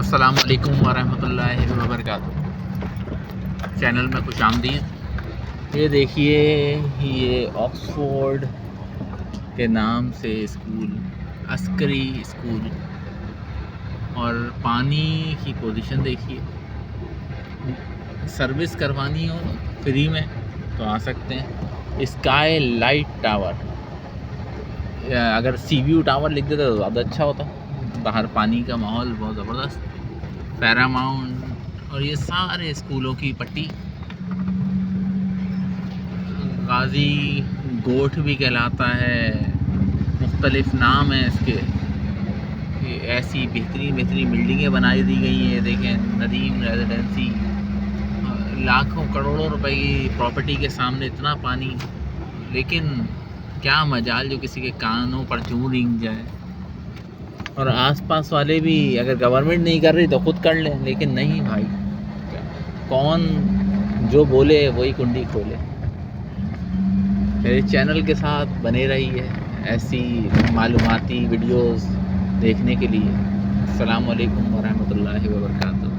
अस्सलाम वालेकुम वरहमतुल्लाहि वबरकातुहू। चैनल में खुश आमदीद। ये देखिए, ये ऑक्सफोर्ड के नाम से स्कूल, अस्करी स्कूल, और पानी की पोजीशन देखिए। सर्विस करवानी हो फ्री में तो आ सकते हैं। स्काई लाइट टावर, अगर सी व्यू टावर लिख देते तो ज़्यादा अच्छा होता। बाहर पानी का माहौल बहुत ज़बरदस्त। पैरामाउंट और ये सारे स्कूलों की पट्टी। गाजी गोठ भी कहलाता है, मुख्तलिफ नाम है इसके। ये ऐसी बेहतरीन बेहतरीन बिल्डिंगें बनाई दी गई हैं। देखें, नदीम रेजिडेंसी, लाखों करोड़ों रुपए की प्रॉपर्टी के सामने इतना पानी। लेकिन क्या मजाल जो किसी के कानों पर जूं रेंग जाए। और आसपास वाले भी अगर गवर्नमेंट नहीं कर रही तो खुद कर लें, लेकिन नहीं भाई, कौन जो बोले वही कुंडी खोले। मेरे चैनल के साथ बने रहिए ऐसी मालूमाती वीडियोस देखने के लिए। अस्सलाम वालेकुम वरहमतुल्लाहि वबरकातुहू।